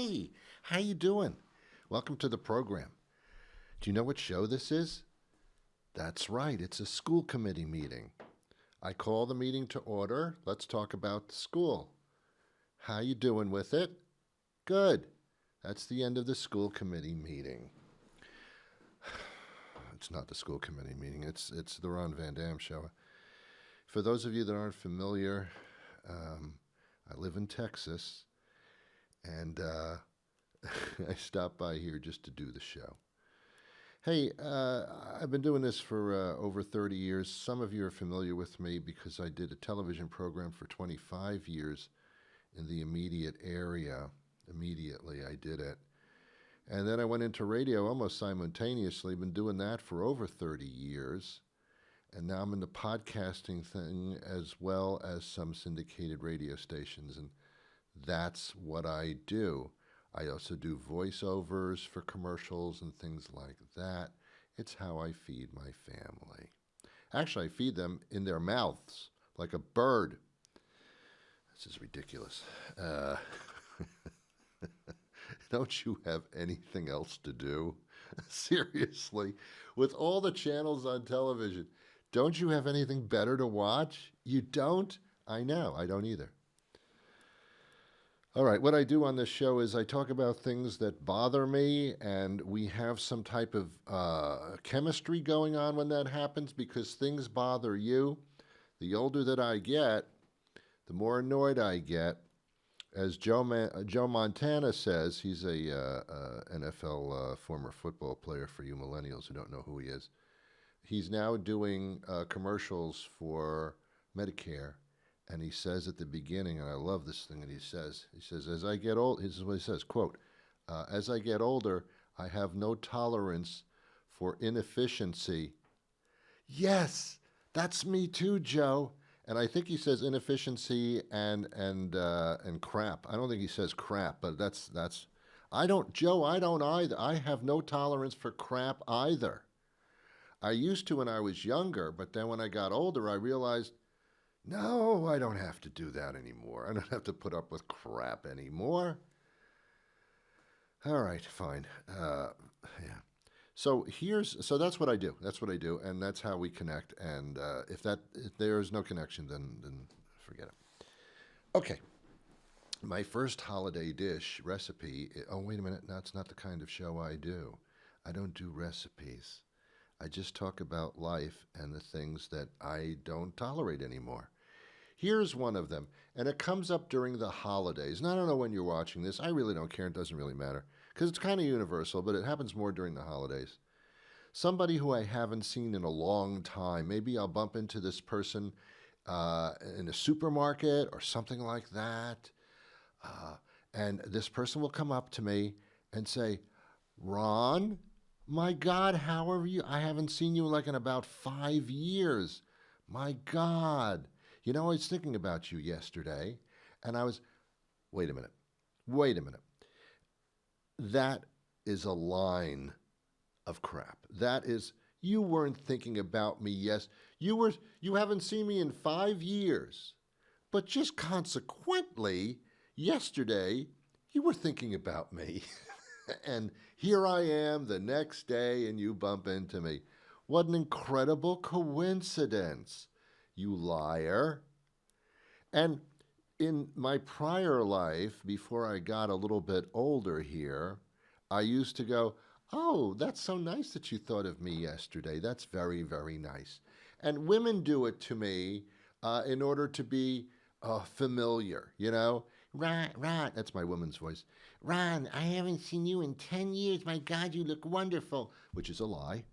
Hey, how you doing? Welcome to the program. Do you know what show this is? That's right, it's a school committee meeting. I call the meeting to order. Let's talk about the school. How you doing with it? Good. That's the end of the school committee meeting. It's not the school committee meeting. It's the Ron Van Dam show. For those of you that aren't familiar, I live in Texas, and I stopped by here just to do the show. Hey, I've been doing this for over 30 years. Some of you are familiar with me because I did a television program for 25 years in the immediate area. Immediately, I did it. And then I went into radio almost simultaneously. Been doing that for over 30 years. And now I'm in the podcasting thing as well as some syndicated radio stations. And that's what I do. I also do voiceovers for commercials and things like that. It's how I feed my family. Actually, I feed them in their mouths like a bird. This is ridiculous. Don't you have anything else to do? Seriously, with all the channels on television, don't you have anything better to watch? You don't? I know, I don't either. All right, what I do on this show is I talk about things that bother me, and we have some type of chemistry going on when that happens because things bother you. The older that I get, the more annoyed I get. As Joe Montana says, he's a NFL former football player for you millennials who don't know who he is. He's now doing commercials for Medicare, and he says at the beginning, and I love this thing that he says, as I get old, this is what he says, quote, as I get older, I have no tolerance for inefficiency. Yes, that's me too, Joe. And I think he says inefficiency and crap. I don't think he says crap, but that's I don't either. I have no tolerance for crap either. I used to when I was younger, but then when I got older, I realized, no, I don't have to do that anymore. I don't have to put up with crap anymore. All right, fine. Yeah. So that's what I do. That's what I do, and that's how we connect. And if there is no connection, then forget it. Okay. My first holiday dish recipe. Oh, wait a minute. That's not the kind of show I do. I don't do recipes. I just talk about life and the things that I don't tolerate anymore. Here's one of them, and it comes up during the holidays. And I don't know when you're watching this. I really don't care. It doesn't really matter because it's kind of universal, but it happens more during the holidays. Somebody who I haven't seen in a long time. Maybe I'll bump into this person in a supermarket or something like that. And this person will come up to me and say, Ron, my God, how are you? I haven't seen you in about 5 years. My God. You know, I was thinking about you yesterday, and wait a minute. That is a line of crap. That is, you weren't thinking about me, yes. You haven't seen me in 5 years, but just consequently, yesterday, you were thinking about me. And here I am the next day, and you bump into me. What an incredible coincidence, you liar. And in my prior life, before I got a little bit older here, I used to go, oh, that's so nice that you thought of me yesterday. That's very, very nice. And women do it to me in order to be familiar, you know. Ron, that's my woman's voice. Ron, I haven't seen you in 10 years. My God, you look wonderful, which is a lie.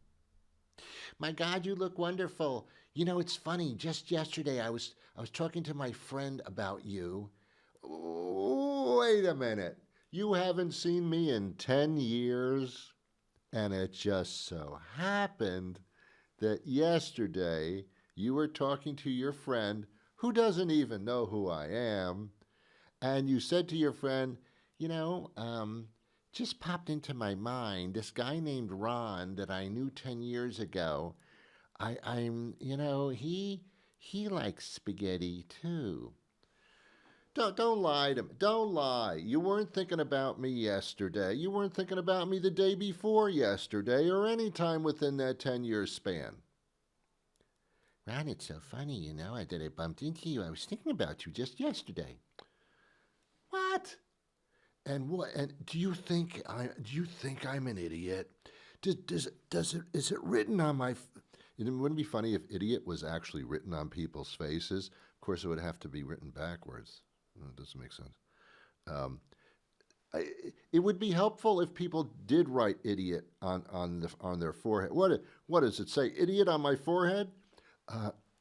My God, you look wonderful. You know, it's funny. Just yesterday, I was talking to my friend about you. Wait a minute. You haven't seen me in 10 years? And it just so happened that yesterday you were talking to your friend who doesn't even know who I am. And you said to your friend, you know, just popped into my mind, this guy named Ron that I knew 10 years ago, he likes spaghetti too. Don't lie to me. Don't lie. You weren't thinking about me yesterday. You weren't thinking about me the day before yesterday or any time within that 10-year span. Ron, it's so funny, that I bumped into you. I was thinking about you just yesterday. What? And what? And do you think I'm an idiot? Is it written on my? It wouldn't be funny if idiot was actually written on people's faces. Of course, it would have to be written backwards. It doesn't make sense. Um, it would be helpful if people did write idiot on their forehead. What does it say? Idiot on my forehead?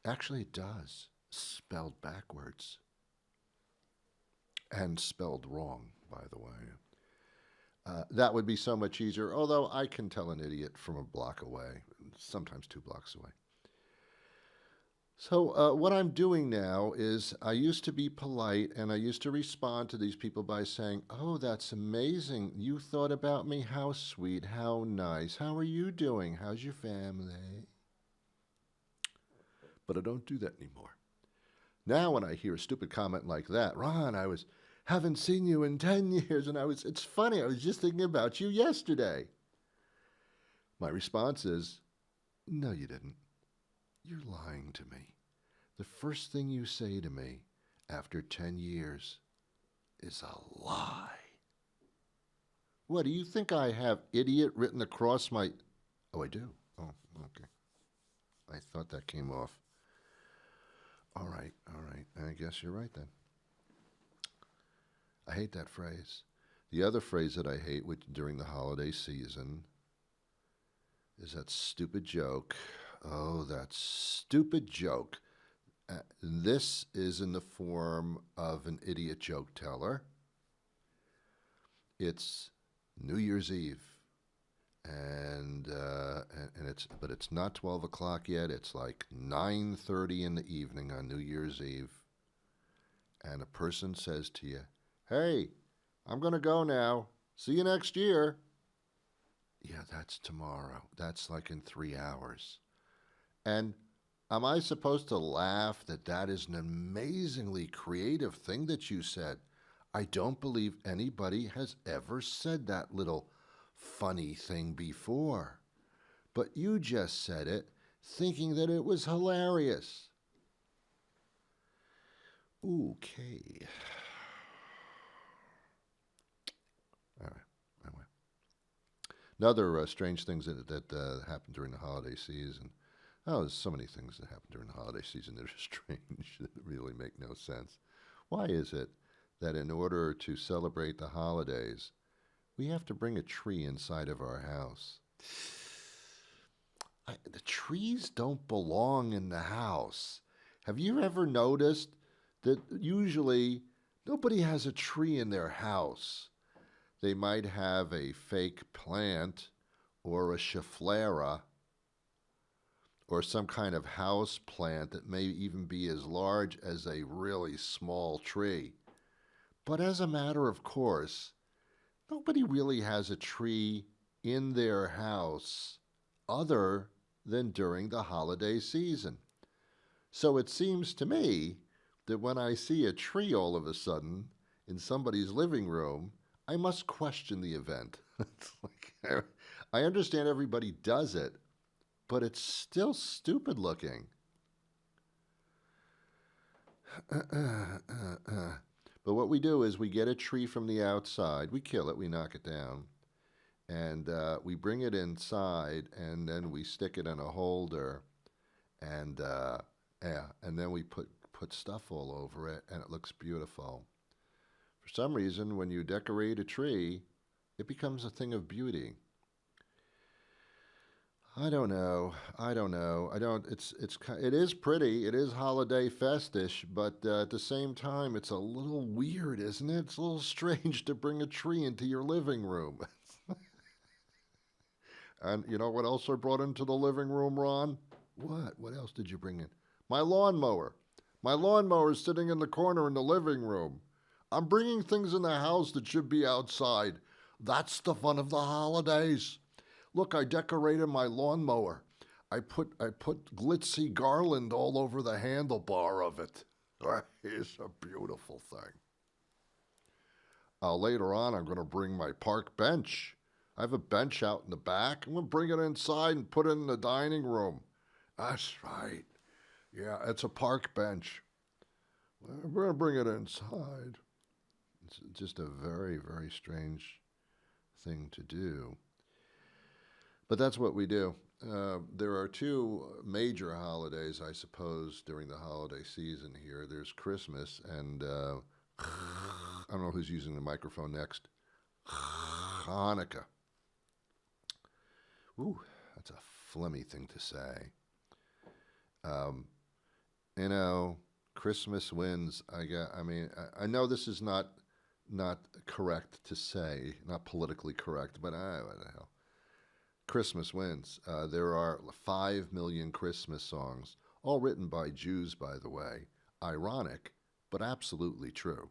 Actually, it does. Spelled backwards. And spelled wrong, by the way. That would be so much easier, although I can tell an idiot from a block away, sometimes 2 blocks away. So what I'm doing now is I used to be polite and I used to respond to these people by saying, oh, that's amazing. You thought about me. How sweet. How nice. How are you doing? How's your family? But I don't do that anymore. Now when I hear a stupid comment like that, Ron, haven't seen you in 10 years, and it's funny, I was just thinking about you yesterday. My response is, no, you didn't. You're lying to me. The first thing you say to me after 10 years is a lie. What, do you think I have idiot written across my... Oh, I do? Oh, okay. I thought that came off. All right. I guess you're right then. I hate that phrase. The other phrase that I hate during the holiday season is that stupid joke. Oh, that stupid joke. This is in the form of an idiot joke teller. It's New Year's Eve, and it's not 12 o'clock yet. It's like 9:30 in the evening on New Year's Eve, and a person says to you, "Hey, I'm going to go now. See you next year." Yeah, that's tomorrow. That's like in 3 hours. And am I supposed to laugh that is an amazingly creative thing that you said? I don't believe anybody has ever said that little funny thing before. But you just said it thinking that it was hilarious. Okay. All right. Anyway. Another strange things that happened during the holiday season. Oh, there's so many things that happen during the holiday season that are strange, that really make no sense. Why is it that in order to celebrate the holidays, we have to bring a tree inside of our house? The trees don't belong in the house. Have you ever noticed that usually nobody has a tree in their house? They might have a fake plant or a schefflera or some kind of house plant that may even be as large as a really small tree. But as a matter of course, nobody really has a tree in their house other than during the holiday season. So it seems to me that when I see a tree all of a sudden in somebody's living room, I must question the event. It's like, I understand everybody does it, but it's still stupid looking. But what we do is we get a tree from the outside, we kill it, we knock it down, and we bring it inside, and then we stick it in a holder, and then we put stuff all over it, and it looks beautiful. For some reason, when you decorate a tree, it becomes a thing of beauty. I don't know. It is pretty. It is holiday festish, but at the same time, it's a little weird, isn't it? It's a little strange to bring a tree into your living room. And you know what else I brought into the living room, Ron? What? What else did you bring in? My lawnmower. My lawnmower is sitting in the corner in the living room. I'm bringing things in the house that should be outside. That's the fun of the holidays. Look, I decorated my lawnmower. I put glitzy garland all over the handlebar of it. It's a beautiful thing. Later on, I'm going to bring my park bench. I have a bench out in the back. I'm going to bring it inside and put it in the dining room. That's right. Yeah, it's a park bench. We're going to bring it inside. It's just a very, very strange thing to do. But that's what we do. There are two major holidays, I suppose, during the holiday season here. There's Christmas and I don't know who's using the microphone next. Hanukkah. Ooh, that's a phlegmy thing to say. Um, you know, Christmas wins. I know this is not correct to say, not politically correct, but what the hell. Christmas wins. There are 5 million Christmas songs, all written by Jews, by the way. Ironic, but absolutely true.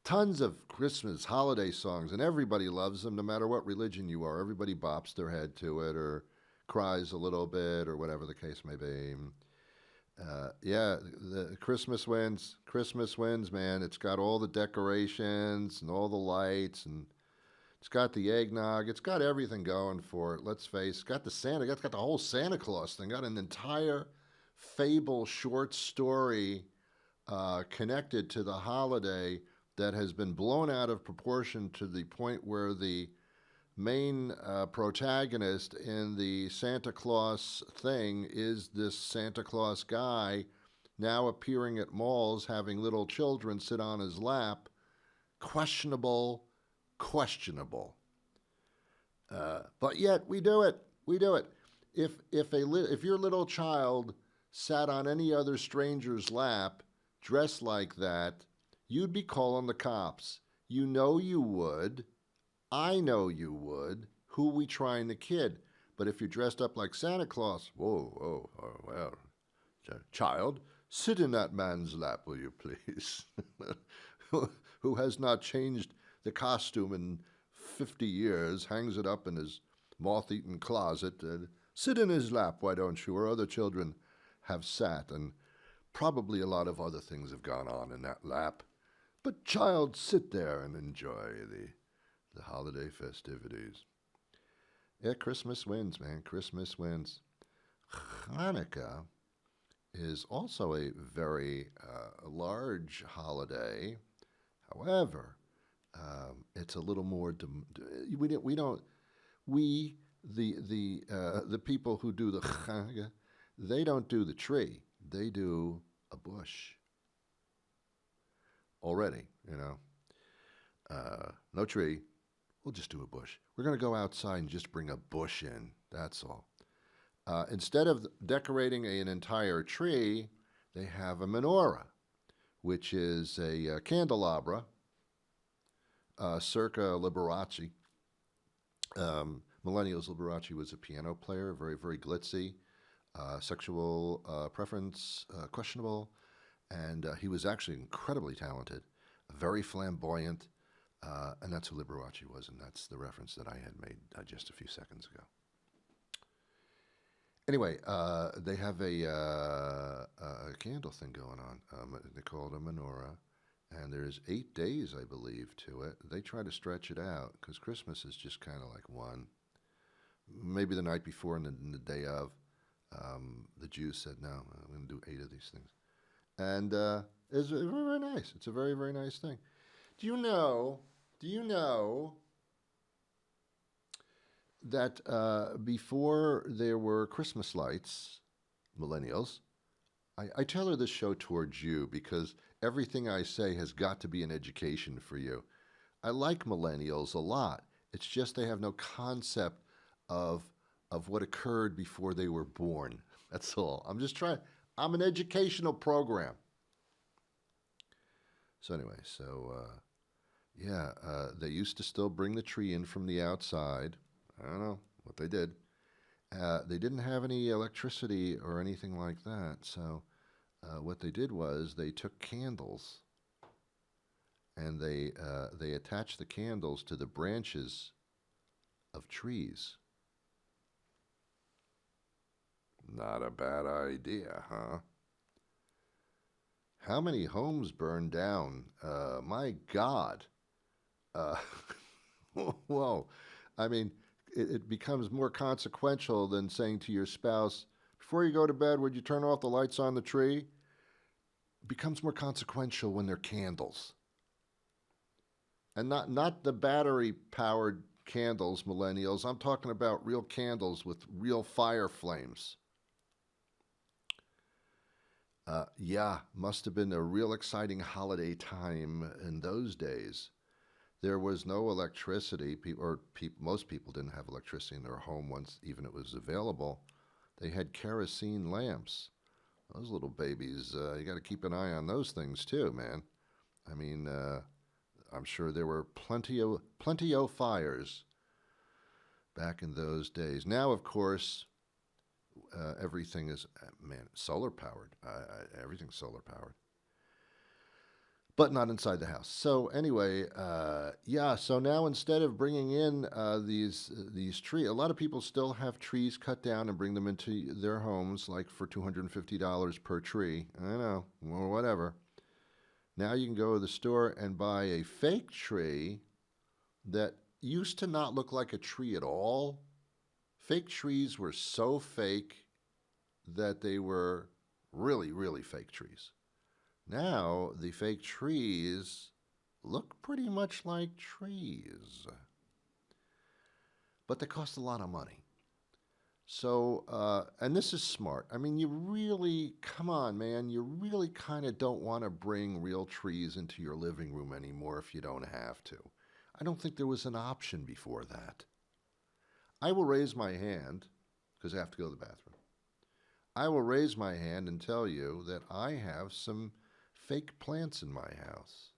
Tons of Christmas holiday songs, and everybody loves them no matter what religion you are. Everybody bops their head to it or cries a little bit or whatever the case may be. Yeah, the Christmas wins. Christmas wins, man. It's got all the decorations and all the lights, and it's got the eggnog. It's got everything going for it. Let's face it. It's got the Santa. It's got the whole Santa Claus thing. Got an entire fable short story connected to the holiday that has been blown out of proportion to the point where the main protagonist in the Santa Claus thing is this Santa Claus guy now appearing at malls having little children sit on his lap. Questionable. But yet we do it. We do it. If your little child sat on any other stranger's lap dressed like that, you'd be calling the cops. You know you would. I know you would. Who we trying to kid? But if you're dressed up like Santa Claus, well, child, sit in that man's lap, will you please? Who has not changed the costume in 50 years, hangs it up in his moth-eaten closet. Sit in his lap, why don't you? Or other children have sat, and probably a lot of other things have gone on in that lap. But child, sit there and enjoy the holiday festivities. Yeah, Christmas wins, man. Christmas wins. Hanukkah is also a very large holiday. However, it's a little more. The people who do the Hanukkah, they don't do the tree. They do a bush. Already, no tree. We'll just do a bush. We're going to go outside and just bring a bush in. That's all. Instead of decorating an entire tree, they have a menorah, which is a candelabra, circa Liberace. Millennials, Liberace was a piano player, very, very glitzy, sexual preference questionable, and he was actually incredibly talented, very flamboyant, and that's who Liberace was, and that's the reference that I had made just a few seconds ago. Anyway, they have a candle thing going on. They call it a menorah, and there's 8 days, I believe, to it. They try to stretch it out because Christmas is just kind of like one. Maybe the night before and the day of, the Jews said, no, I'm going to do 8 of these things. And it's very, very nice. It's a very, very nice thing. Do you know that before there were Christmas lights, millennials, I tailor this show towards you because everything I say has got to be an education for you. I like millennials a lot. It's just they have no concept of what occurred before they were born. That's all. I'm an educational program. So anyway, they used to still bring the tree in from the outside. I don't know what they did. They didn't have any electricity or anything like that. So what they did was they took candles and they attached the candles to the branches of trees. Not a bad idea, huh? How many homes burned down? My God. Uh, whoa. I mean, it becomes more consequential than saying to your spouse, before you go to bed, would you turn off the lights on the tree? It becomes more consequential when they're candles. And not the battery powered candles, millennials. I'm talking about real candles with real fire flames. Yeah, must have been a real exciting holiday time in those days. There was no electricity, most people didn't have electricity in their home once even it was available. They had kerosene lamps. Those little babies, you got to keep an eye on those things too, man. I mean, I'm sure there were plenty of fires back in those days. Now, of course, everything is man solar powered. Everything's solar powered, but not inside the house. So anyway, yeah. So now instead of bringing in these trees, a lot of people still have trees cut down and bring them into their homes, like for $250 per tree. I know, or whatever. Now you can go to the store and buy a fake tree that used to not look like a tree at all. Fake trees were so fake that they were really, really fake trees. Now the fake trees look pretty much like trees, but they cost a lot of money. So, and this is smart. I mean, you really, come on, man, you really kind of don't want to bring real trees into your living room anymore if you don't have to. I don't think there was an option before that. I will raise my hand, because I have to go to the bathroom. I will raise my hand and tell you that I have some fake plants in my house.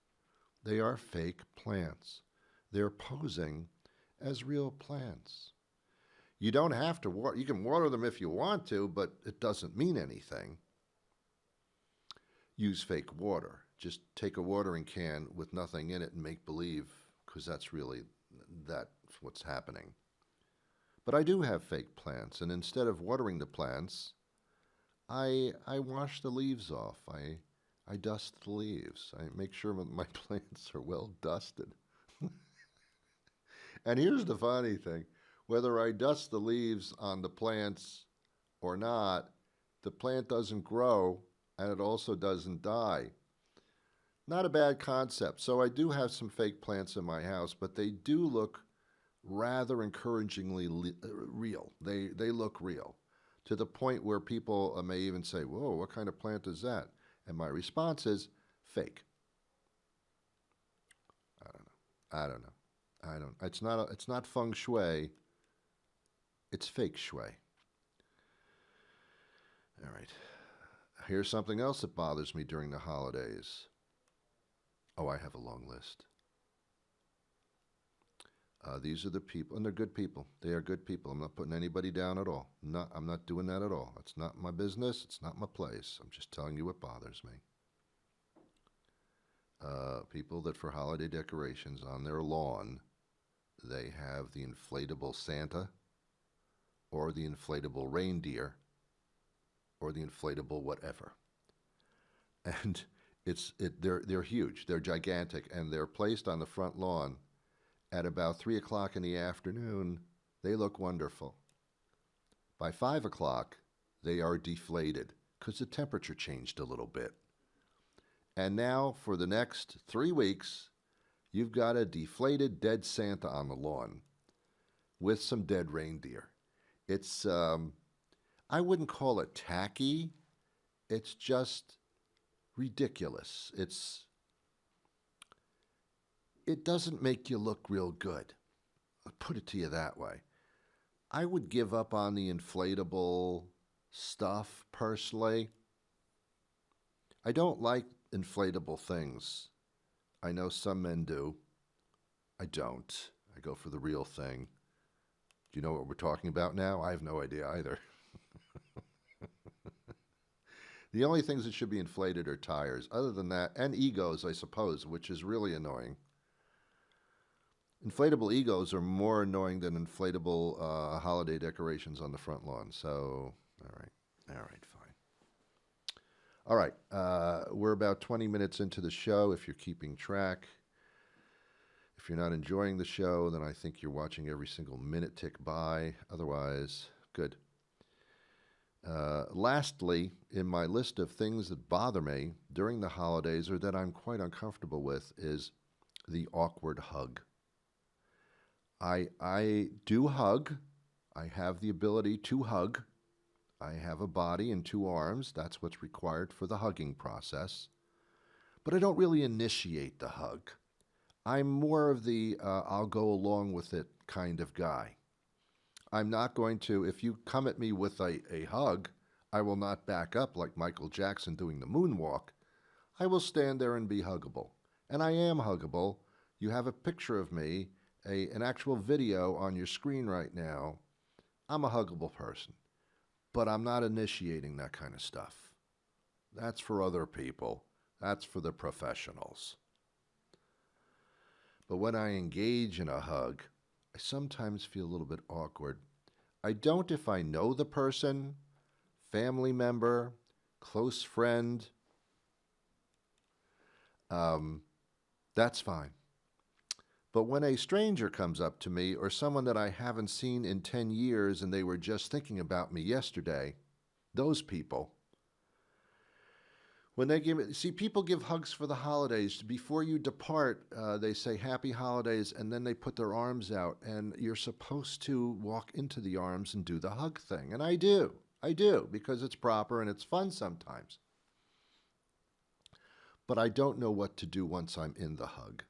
They are fake plants. They're posing as real plants. You don't have to water. You can water them if you want to, but it doesn't mean anything. Use fake water. Just take a watering can with nothing in it and make believe, because that's what's happening. But I do have fake plants, and instead of watering the plants, I wash the leaves off. I dust the leaves. I make sure my plants are well dusted. And here's the funny thing. Whether I dust the leaves on the plants or not, the plant doesn't grow and it also doesn't die. Not a bad concept. So I do have some fake plants in my house, but they do look rather encouragingly real. They look real to the point where people may even say, "Whoa, what kind of plant is that?" And my response is fake. I don't know. I don't know. I don't. It's not feng shui. It's fake shui. All right. Here's something else that bothers me during the holidays. Oh, I have a long list. These are the people, and they're good people. They are good people. I'm not putting anybody down at all. I'm not doing that at all. It's not my business. It's not my place. I'm just telling you what bothers me. People that for holiday decorations on their lawn, they have the inflatable Santa or the inflatable reindeer or the inflatable whatever. And they're huge. They're gigantic, and they're placed on the front lawn at about 3 o'clock in the afternoon. They look wonderful. By 5 o'clock, they are deflated because the temperature changed a little bit. And now, for the next 3 weeks, you've got a deflated dead Santa on the lawn with some dead reindeer. It's, I wouldn't call it tacky. It's just ridiculous. It doesn't make you look real good. I'll put it to you that way. I would give up on the inflatable stuff personally. I don't like inflatable things. I know some men do. I don't. I go for the real thing. Do you know what we're talking about now? I have no idea either. The only things that should be inflated are tires. Other than that, and egos, I suppose, which is really annoying. Inflatable egos are more annoying than inflatable holiday decorations on the front lawn. So, all right, fine. All right. We're about 20 minutes into the show. If you're keeping track, if you're not enjoying the show, then I think you're watching every single minute tick by. Otherwise, good. Lastly, in my list of things that bother me during the holidays or that I'm quite uncomfortable with is the awkward hug. I do hug. I have the ability to hug. I have a body and two arms. That's what's required for the hugging process. But I don't really initiate the hug. I'm more of the I'll go along with it kind of guy. I'm not going to, if you come at me with a hug, I will not back up like Michael Jackson doing the moonwalk. I will stand there and be huggable. And I am huggable. You have a picture of me, an actual video on your screen right now. I'm a huggable person, but I'm not initiating that kind of stuff. That's for other people. That's for the professionals. But when I engage in a hug, I sometimes feel a little bit awkward. I don't if I know the person, family member, close friend. That's fine. But when a stranger comes up to me or someone that I haven't seen in 10 years and they were just thinking about me yesterday, those people, when they people give hugs for the holidays. Before you depart, they say happy holidays, and then they put their arms out, and you're supposed to walk into the arms and do the hug thing. And I do, because it's proper and it's fun sometimes. But I don't know what to do once I'm in the hug,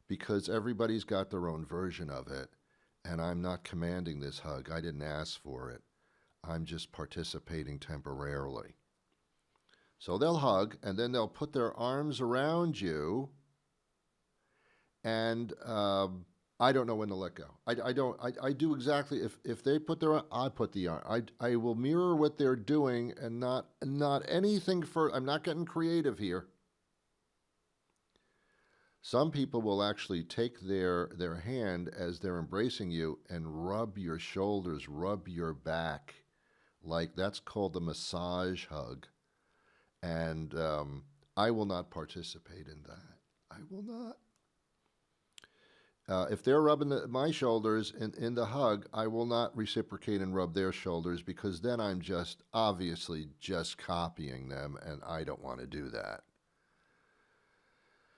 because everybody's got their own version of it, and I'm not commanding this hug. I didn't ask for it. I'm just participating temporarily. So they'll hug, and then they'll put their arms around you, and I don't know when to let go. I do exactly, if they put their, I put the arm. I will mirror what they're doing and not anything for, I'm not getting creative here. Some people will actually take their hand as they're embracing you and rub your shoulders, rub your back. Like, that's called the massage hug. And I will not participate in that. I will not. If they're rubbing my shoulders in the hug, I will not reciprocate and rub their shoulders, because then I'm just obviously just copying them, and I don't want to do that.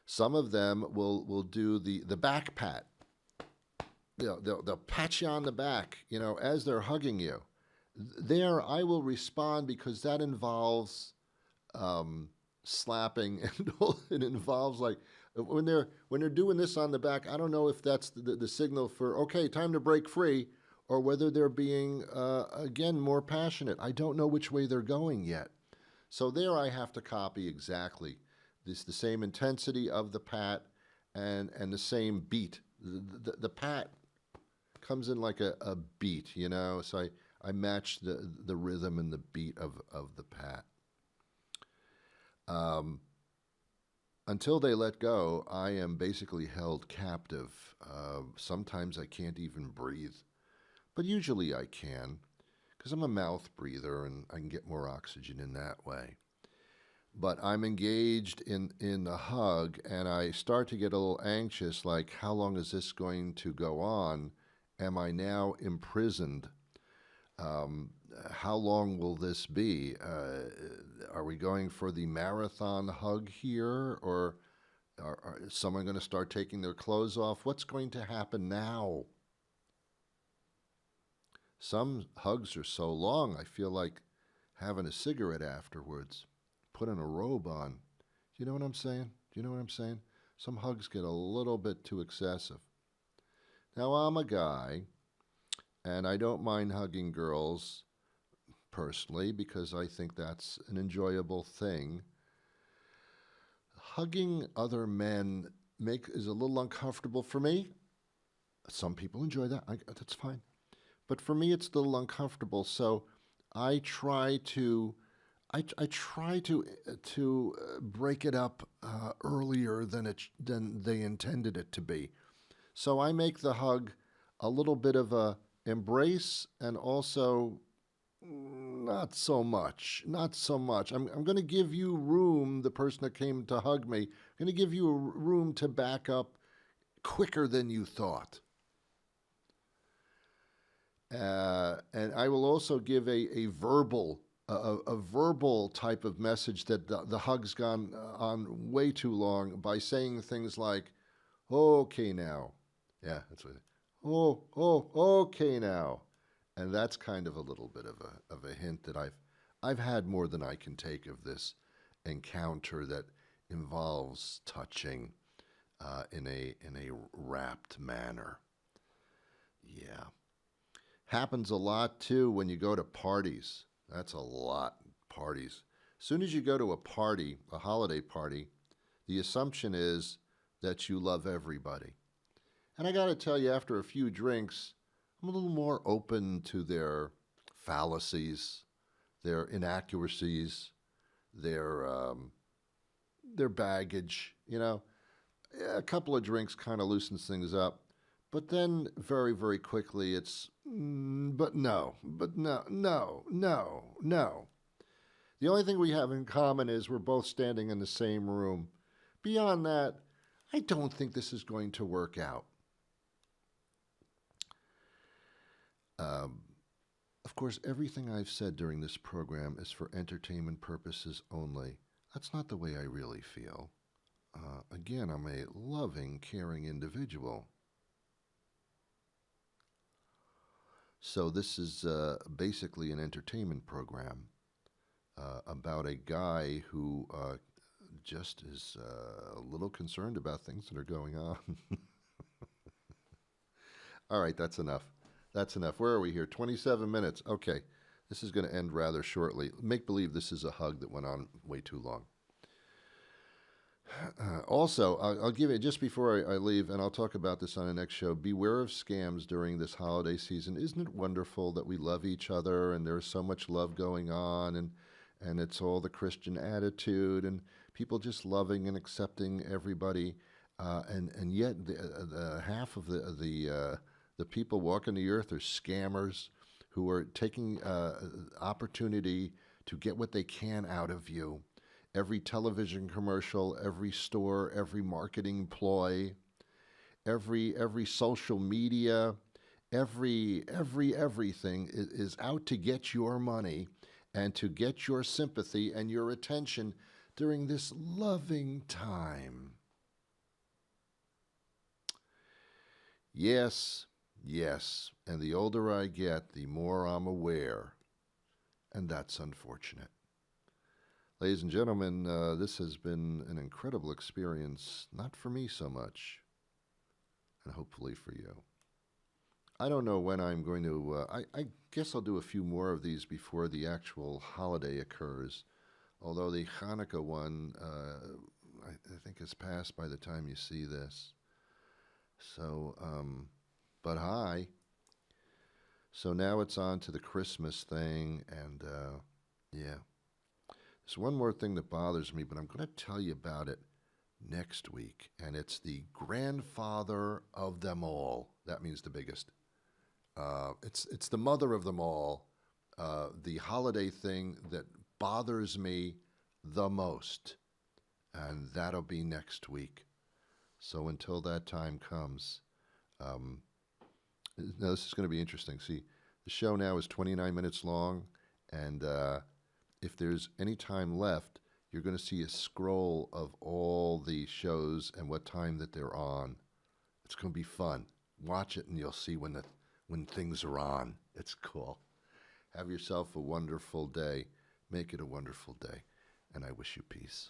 Some of them will do the back pat. They'll pat you on the back, as they're hugging you. There, I will respond, because that involves slapping, and it involves, like, when they're doing this on the back. I don't know if that's the signal for, okay, time to break free, or whether they're being again more passionate. I don't know which way they're going yet. So there, I have to copy exactly the same intensity of the pat and the same beat. The pat comes in like a beat, So I match the rhythm and the beat of the pat. Until they let go, I am basically held captive. Sometimes I can't even breathe, but usually I can, because I'm a mouth breather and I can get more oxygen in that way. But I'm engaged in the hug, and I start to get a little anxious, like, how long is this going to go on? Am I now imprisoned? How long will this be? Are we going for the marathon hug here, or is someone going to start taking their clothes off? What's going to happen now? Some hugs are so long, I feel like having a cigarette afterwards, putting a robe on. Do you know what I'm saying? Some hugs get a little bit too excessive. Now, I'm a guy, and I don't mind hugging girls personally, because I think that's an enjoyable thing. Hugging other men is a little uncomfortable for me. Some people enjoy that. That's fine. But for me, it's a little uncomfortable. So I try to break it up earlier than they intended it to be. So I make the hug a little bit of a embrace, and also not so much. Not so much. I'm going to give you room, the person that came to hug me, I'm going to give you room to back up quicker than you thought. And I will also give a verbal a verbal type of message that the hug's gone on way too long by saying things like, "Okay now," yeah, that's what. Okay now, and that's kind of a little bit of a hint that I've had more than I can take of this encounter that involves touching in a wrapped manner. Yeah. Happens a lot too when you go to parties. That's a lot. Parties. As soon as you go to a party, a holiday party, the assumption is that you love everybody. And I got to tell you, after a few drinks, I'm a little more open to their fallacies, their inaccuracies, their their baggage. A couple of drinks kind of loosens things up. But then very, very quickly it's, but no, no. The only thing we have in common is we're both standing in the same room. Beyond that, I don't think this is going to work out. Of course, everything I've said during this program is for entertainment purposes only. That's not the way I really feel. Again, I'm a loving, caring individual. So this is basically an entertainment program about a guy who just is a little concerned about things that are going on. All right, that's enough. That's enough. Where are we here? 27 minutes. Okay, this is going to end rather shortly. Make believe this is a hug that went on way too long. Also, I'll give it just before I leave, and I'll talk about this on the next show. Beware of scams during this holiday season. Isn't it wonderful that we love each other and there's so much love going on, and it's all the Christian attitude and people just loving and accepting everybody, and yet the half of the people walking the earth are scammers who are taking opportunity to get what they can out of you. Every television commercial, every store, every marketing ploy, every social media, everything is out to get your money and to get your sympathy and your attention during this loving time. Yes, and the older I get, the more I'm aware, and that's unfortunate. Ladies and gentlemen, this has been an incredible experience, not for me so much, and hopefully for you. I don't know when I'm going to, I guess I'll do a few more of these before the actual holiday occurs, although the Hanukkah one, I think is passed by the time you see this. So, but hi. So now it's on to the Christmas thing, and yeah. There's one more thing that bothers me, but I'm going to tell you about it next week, and it's the grandfather of them all. That means the biggest. It's the mother of them all. The holiday thing that bothers me the most, and that'll be next week. So until that time comes, now this is going to be interesting. See, the show now is 29 minutes long, and if there's any time left, you're going to see a scroll of all the shows and what time that they're on. It's going to be fun. Watch it and you'll see when things are on. It's cool. Have yourself a wonderful day. Make it a wonderful day. And I wish you peace.